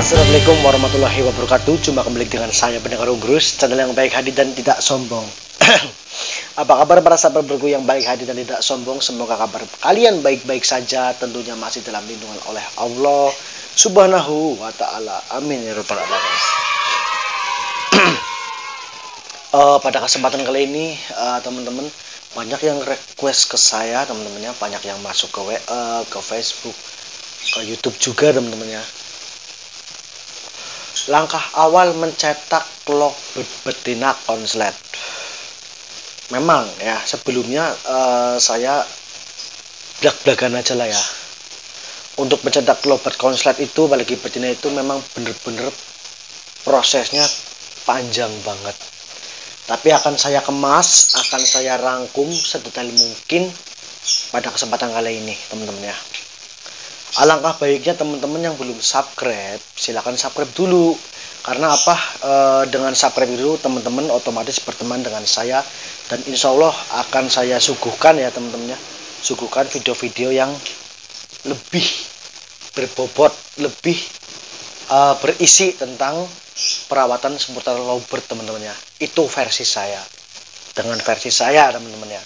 Assalamualaikum warahmatullahi wabarakatuh. Jumpa kembali dengan saya pendengar Umbrus, channel yang baik hati dan tidak sombong. Apa kabar para sahabat bergu yang baik hati dan tidak sombong? Semoga kabar kalian baik-baik saja, tentunya masih dalam lindungan oleh Allah Subhanahu wa ta'ala. Amin ya rabbal alamin. Pada kesempatan kali ini teman-teman, banyak yang request ke saya, teman-temannya, banyak yang masuk ke WA, ke Facebook, ke YouTube juga, teman-temannya. Langkah awal mencetak klok betina konslet. Memang ya, sebelumnya saya blak-blakan aja lah ya. Untuk mencetak klok konslet itu, apalagi betina itu, memang bener-bener prosesnya panjang banget. Tapi akan saya kemas, akan saya rangkum sedetail mungkin pada kesempatan kali ini, teman-teman ya. Alangkah baiknya teman-teman yang belum subscribe, silahkan subscribe dulu. Karena apa? Dengan subscribe dulu teman-teman otomatis berteman dengan saya. Dan insya Allah akan saya suguhkan ya teman-temannya, suguhkan video-video yang lebih berbobot, lebih berisi tentang perawatan seputar lovebird, teman-temannya. Itu versi saya. Dengan versi saya, teman-teman ya.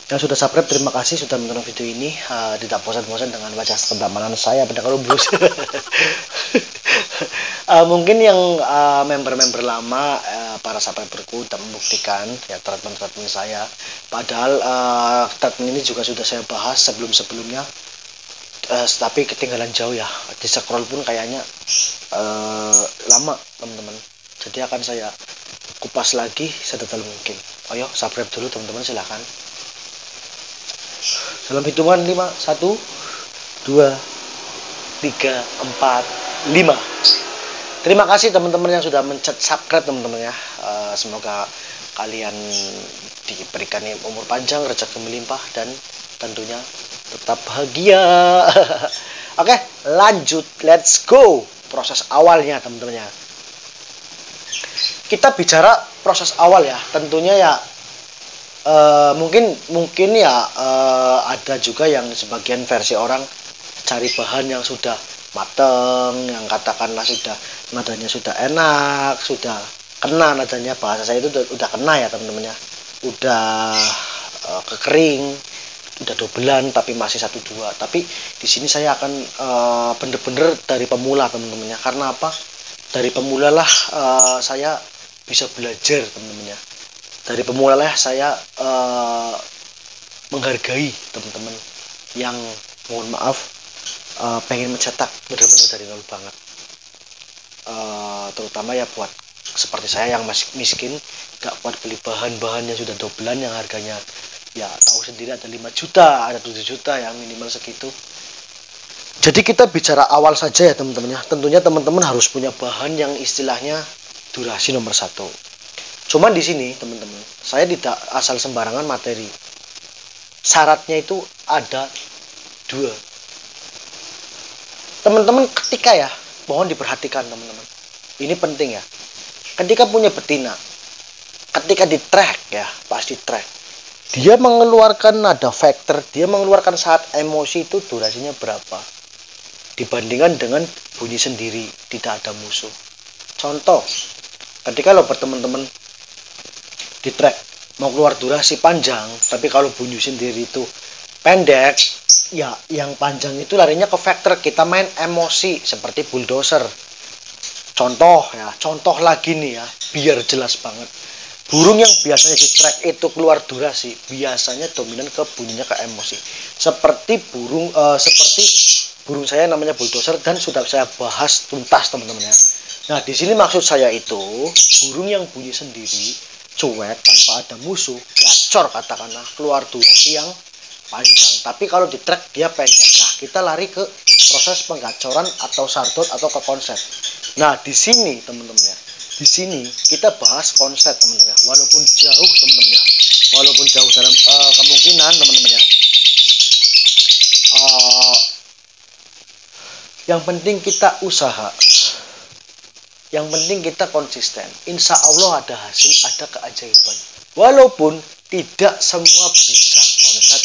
Yang sudah subscribe, terima kasih sudah menonton video ini. Tidak bosan-bosan dengan wajah ketampanan saya pada Umbrus. Mungkin yang member-member lama, para sahabat berku tak membuktikan ya treatment saya. Padahal treatment ini juga sudah saya bahas sebelum-sebelumnya, tapi ketinggalan jauh ya. Di scroll pun kayaknya lama, teman-teman. Jadi akan saya kupas lagi sedetail mungkin. Ayo subscribe dulu teman-teman, silahkan. Dalam hitungan 5, 1, 2, 3, 4, 5. Terima kasih teman-teman yang sudah mencet subscribe, teman-teman ya. Semoga kalian diberikan umur panjang, rezeki melimpah, dan tentunya tetap bahagia. Oke, lanjut, let's go. Proses awalnya, teman-teman ya. Kita bicara proses awal ya, tentunya ya. Mungkin ya ada juga yang sebagian versi orang cari bahan yang sudah mateng, yang katakanlah sudah nadanya sudah enak, sudah kena nadanya, bahasa saya itu udah kena ya teman-teman ya, udah kekering, udah dobelan tapi masih 1-2. Tapi di sini saya akan bener-bener dari pemula, teman-teman ya. Karena apa? Dari pemula lah saya bisa belajar, teman-teman ya. Dari pemula lah saya menghargai teman-teman yang mohon maaf pengen mencetak benar-benar dari nol banget, terutama ya buat seperti saya yang masih miskin, gak kuat beli bahan-bahan yang sudah dobelan yang harganya ya tahu sendiri, ada 5 juta, ada 7 juta yang minimal segitu. Jadi kita bicara awal saja ya teman-teman ya. Tentunya teman-teman harus punya bahan yang istilahnya durasi nomor 1. Cuman di sini teman-teman, saya tidak asal sembarangan materi. Syaratnya itu ada 2. Teman-teman ketika ya, mohon diperhatikan teman-teman. Ini penting ya. Ketika punya betina, ketika di track ya, pasti track. Dia mengeluarkan nada factor, dia mengeluarkan saat emosi itu durasinya berapa? Dibandingkan dengan bunyi sendiri, tidak ada musuh. Contoh, ketika lo berteman-teman di track mau keluar durasi panjang, tapi kalau bunyi sendiri itu pendek, ya yang panjang itu larinya ke factor. Kita main emosi seperti bulldozer. Contoh ya, contoh lagi nih ya, biar jelas banget. Burung yang biasanya di track itu keluar durasi, biasanya dominan ke bunyinya ke emosi. Seperti burung saya namanya bulldozer dan sudah saya bahas tuntas, teman-teman ya. Nah, di sini maksud saya itu burung yang bunyi sendiri, cuek, tanpa ada musuh, gacor katakanlah, keluar durasi yang panjang. Tapi kalau di track dia pendek. Nah, kita lari ke proses penggacoran atau sardot atau ke konsep. Nah, di sini teman-teman ya, di sini kita bahas konsep, teman-teman ya. Walaupun jauh, teman-teman ya, walaupun jauh dalam kemungkinan, teman-teman ya. Yang penting kita usaha. Yang penting kita konsisten. Insya Allah ada hasil, ada keajaiban. Walaupun tidak semua bisa konsep,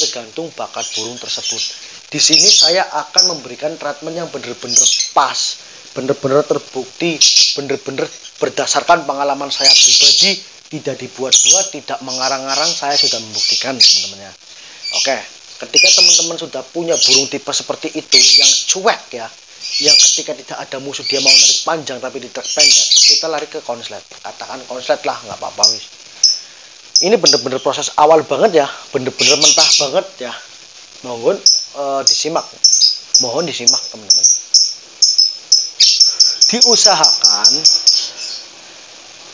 tergantung bakat burung tersebut. Di sini saya akan memberikan treatment yang benar-benar pas, bener-bener terbukti, bener-bener berdasarkan pengalaman saya pribadi, tidak dibuat-buat, tidak mengarang-arang, saya sudah membuktikan teman-teman ya. Oke, ketika teman-teman sudah punya burung tipe seperti itu yang cuek ya, yang ketika tidak ada musuh dia mau narik panjang tapi ditarik pendek, kita lari ke konslet. Katakan konslet lah, nggak apa-apa wis. Ini bener-bener proses awal banget ya, bener-bener mentah banget ya. Mohon disimak teman-teman. Diusahakan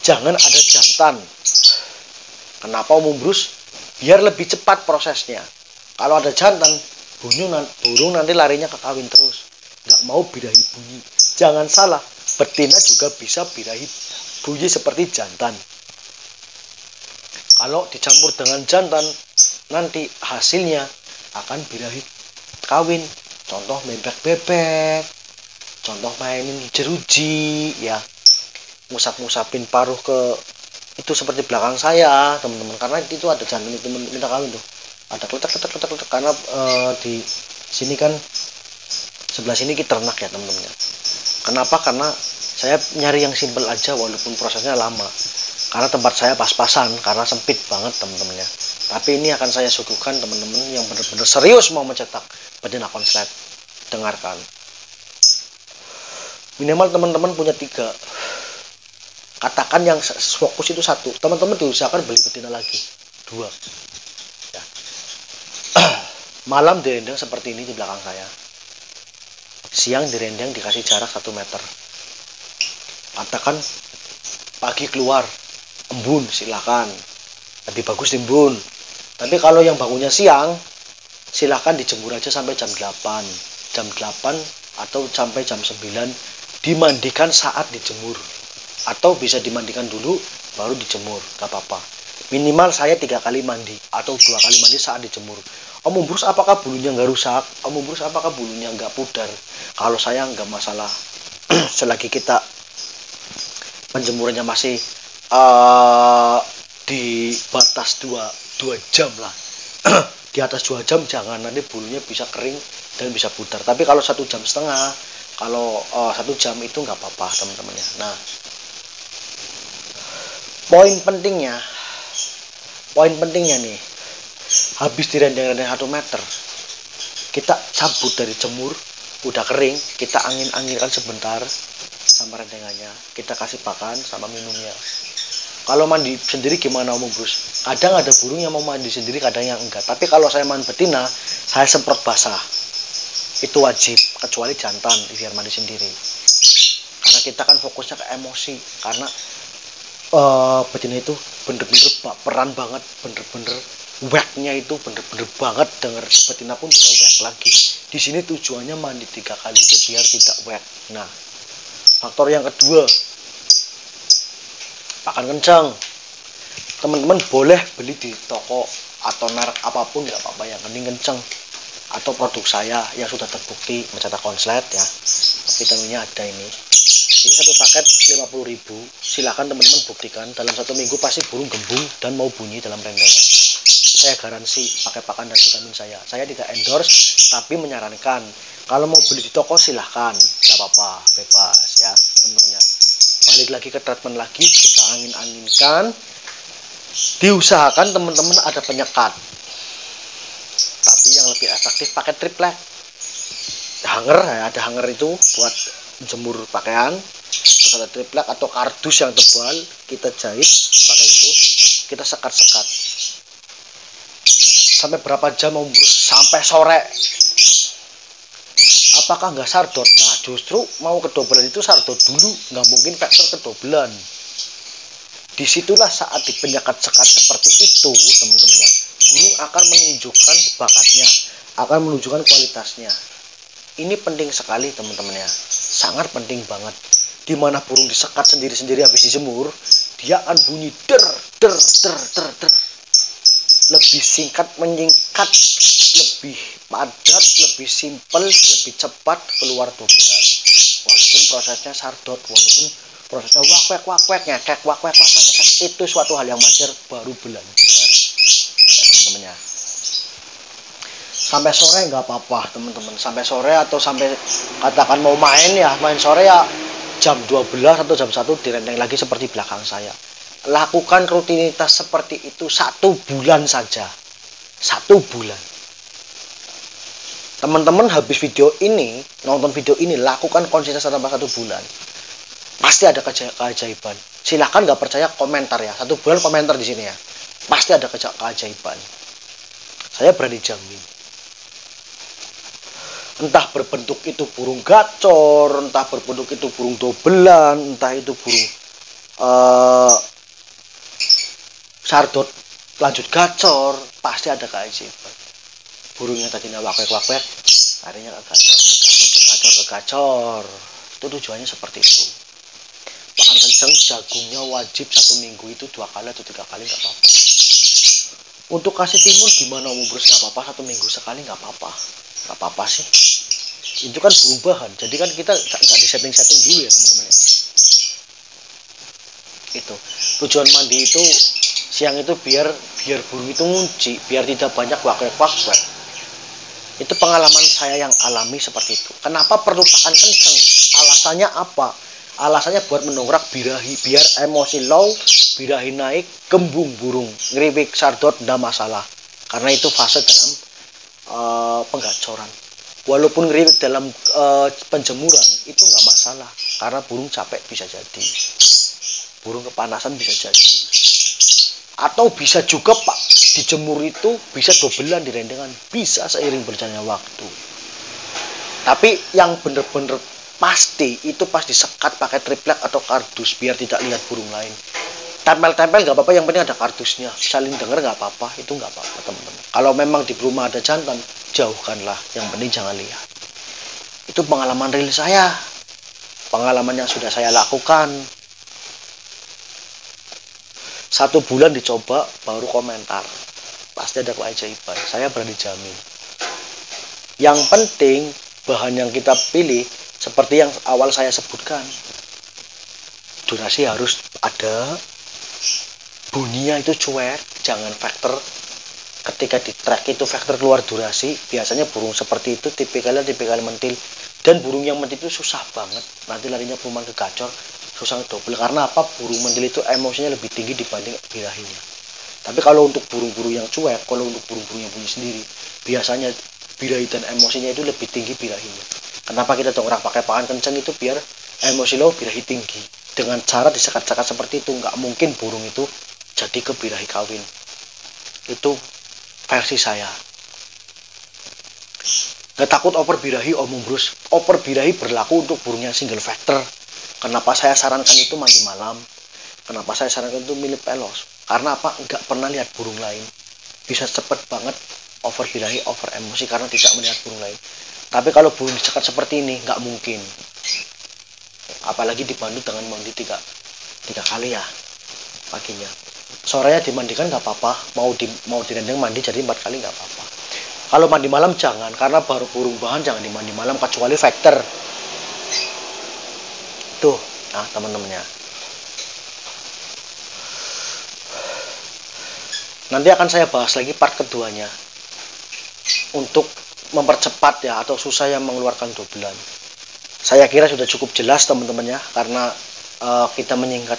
jangan ada jantan. Kenapa Om Brus? Biar lebih cepat prosesnya. Kalau ada jantan, burung nanti larinya ke kawin terus. Nggak mau birahi bunyi. Jangan salah, betina juga bisa birahi bunyi seperti jantan. Kalau dicampur dengan jantan, nanti hasilnya akan birahi kawin. Contoh bebek-bebek, contoh mainin jeruji, ya, ngusap-ngusapin paruh ke itu seperti belakang saya, teman-teman. Karena itu ada jantan itu minta kawin tuh. Ada kletek karena di sini kan sebelah sini kita ternak ya teman-teman. Kenapa? Karena saya nyari yang simple aja walaupun prosesnya lama. Karena tempat saya pas-pasan, karena sempit banget teman-teman ya. Tapi ini akan saya suguhkan teman-teman yang benar-benar serius mau mencetak betina konslet. Dengarkan. Minimal teman-teman punya 3. Katakan yang fokus itu 1. Teman-teman diusahakan beli betina lagi 2. Ya. Malam direndang seperti ini di belakang saya. Siang direndang dikasih jarak 1 meter. Katakan pagi keluar embun, silakan. Lebih bagus embun. Tapi kalau yang bangunnya siang, silakan dijemur aja sampai jam 8. Jam 8 atau sampai jam 9 dimandikan saat dijemur. Atau bisa dimandikan dulu baru dijemur, gak apa-apa. Minimal saya 3 kali mandi atau 2 kali mandi saat dijemur. Om Brus, apakah bulunya nggak rusak? Om Brus, apakah bulunya nggak pudar? Kalau saya nggak masalah. Selagi kita penjemurannya masih di batas 2 jam lah. Di atas 2 jam jangan, nanti bulunya bisa kering dan bisa pudar. Tapi kalau 1,5 jam, kalau 1 jam itu nggak apa-apa teman-teman ya. Nah, poin pentingnya nih, habis direndang-rendang 1 meter, kita cabut dari jemur, udah kering, kita angin-anginkan sebentar sama rendengannya, kita kasih pakan sama minumnya. Kalau mandi sendiri gimana Om Brus? Kadang ada burung yang mau mandi sendiri, kadang yang enggak. Tapi kalau saya mandi betina, saya semprot basah. Itu wajib, kecuali jantan biar mandi sendiri. Karena kita kan fokusnya ke emosi. Karena betina itu bener-bener baperan banget, bener-bener whack-nya itu bener-bener banget. Denger betina pun bisa whack lagi. Di sini tujuannya mandi 3 kali itu biar tidak whack. Nah, faktor yang kedua, pakan kencang. Teman-teman boleh beli di toko atau merek apapun nggak apa-apa, yang penting kencang. Atau produk saya yang sudah terbukti mencetak konslet ya, vitaminnya ada ini. Ini 1 paket 50.000. Silahkan teman-teman buktikan, dalam 1 minggu pasti burung gembung dan mau bunyi dalam rendengan. Saya garansi pakai pakan dan vitamin saya. Saya tidak endorse, tapi menyarankan. Kalau mau beli di toko silahkan, nggak apa-apa, bebas ya teman-teman ya. Balik lagi ke treatment lagi, kita angin-anginkan. Diusahakan teman-teman ada penyekat. Tapi yang lebih efektif pakai triplek. Hanger ya, ada hanger itu buat jemur pakaian. Terus ada triplek atau kardus yang tebal, kita jahit pakai itu, kita sekat-sekat. Sampai berapa jam Om Brus? Sampai sore. Apakah nggak sardot? Nah, justru mau kedobelan itu sardot dulu, nggak mungkin faktor kedobelan. Disitulah saat dipenyekat-sekat seperti itu, teman-teman ya, burung akan menunjukkan bakatnya, akan menunjukkan kualitasnya. Ini penting sekali teman-teman ya, sangat penting banget. Dimana burung disekat sendiri-sendiri habis dijemur, dia akan bunyi der. Lebih singkat menyingkat, lebih padat, lebih simpel, lebih cepat keluar dobelan. Walaupun prosesnya sardot, walaupun prosesnya wak-wek, ngekek, wak-wek, itu suatu hal yang wajar, baru belajar ya teman-teman ya. sampai sore nggak apa-apa teman-teman, sampai sore atau sampai katakan mau main ya, main sore ya jam 12 atau jam 1 direndeng lagi seperti belakang saya. Lakukan rutinitas seperti itu 1 bulan saja, 1 bulan. Teman-teman habis video ini, nonton video ini, lakukan konsisten selama 1 bulan, pasti ada keajaiban. Silahkan nggak percaya komentar ya, 1 bulan komentar di sini ya, pasti ada keajaiban. Saya berani jamin. Entah berbentuk itu burung gacor, entah berbentuk itu burung dobelan, entah itu burung sardot lanjut gacor, pasti ada keajaiban. Burungnya tadinya wakwek-wakwek, akhirnya ke gacor. Itu tujuannya seperti itu. Makan kencang, jagungnya wajib 1 minggu itu 2 kali atau 3 kali nggak apa-apa. Untuk kasih timun gimana Om Brus, nggak apa-apa, 1 minggu sekali nggak apa-apa. Nggak apa-apa sih. Itu kan perubahan, jadi kan kita nggak di setting dulu ya teman-teman ya. Itu tujuan mandi itu siang itu biar burung itu ngunci, biar tidak banyak wakwek-wakwek. Itu pengalaman saya yang alami seperti itu. Kenapa perlu pakan kenceng? Alasannya apa? Alasannya buat mendongkrak birahi, biar emosi low, birahi naik, gembung burung, ngeriwik sardot nggak masalah, karena itu fase dalam penggacoran. Walaupun ngeriwik dalam penjemuran itu nggak masalah, karena burung capek bisa jadi, burung kepanasan bisa jadi, atau bisa juga Pak dijemur itu bisa dobelan di rendengan, bisa seiring berjalannya waktu. Tapi yang bener-bener pasti itu pas disekat pakai triplek atau kardus biar tidak lihat burung lain. Tempel-tempel nggak apa-apa, yang penting ada kardusnya, saling denger nggak apa-apa, itu nggak apa-apa teman-teman. Kalau memang di rumah ada jantan, jauhkanlah, yang penting jangan lihat. Itu pengalaman real saya, pengalaman yang sudah saya lakukan. 1 bulan dicoba baru komentar, pasti ada keajaiban, saya berani jamin. Yang penting bahan yang kita pilih seperti yang awal saya sebutkan, durasi harus ada, bunyinya itu cuek, jangan vektor. Ketika di track itu vektor keluar durasi, biasanya burung seperti itu tipikal mentil, dan burung yang mentil itu susah banget, nanti larinya perumahan ke gacor, susah double. Karena apa? Burung mentil itu emosinya lebih tinggi dibanding birahinya. Tapi kalau untuk burung-burung yang cuek, kalau untuk burung-burung yang bunyi sendiri, biasanya birahi dan emosinya itu lebih tinggi birahinya. Kenapa kita dongkrak pakai pakan kencang itu? Biar emosi low, birahi tinggi. Dengan cara disekat-sekat seperti itu, nggak mungkin burung itu jadi ke birahi kawin. Itu versi saya. Gak takut oper birahi Om Brus. Oper birahi berlaku untuk burung yang single vector. Kenapa saya sarankan itu mandi malam? Kenapa saya sarankan itu milih pelos? Karena apa? Nggak pernah lihat burung lain. Bisa cepet banget over birahi, over emosi karena tidak melihat burung lain. Tapi kalau burung disekat seperti ini, nggak mungkin. Apalagi dibantu dengan mandi 3 kali ya paginya. Sorenya dimandikan nggak apa-apa, mau direndeng mandi jadi 4 kali nggak apa-apa. Kalau mandi malam jangan, karena baru burung bahan jangan dimandi malam kecuali vector. Tuh, nah teman-temannya. Nanti akan saya bahas lagi part keduanya untuk mempercepat ya, atau susah yang mengeluarkan dobelan. Saya kira sudah cukup jelas teman-teman ya, karena kita menyingkat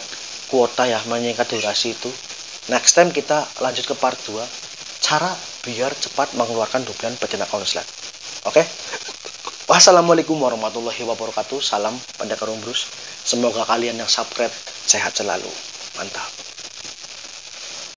kuota ya, menyingkat durasi itu. Next time kita lanjut ke part 2, cara biar cepat mengeluarkan dobelan betina konslet. Oke? Wassalamualaikum warahmatullahi wabarakatuh. Salam pendekar Om Brus. Semoga kalian yang subscribe sehat selalu. Mantap.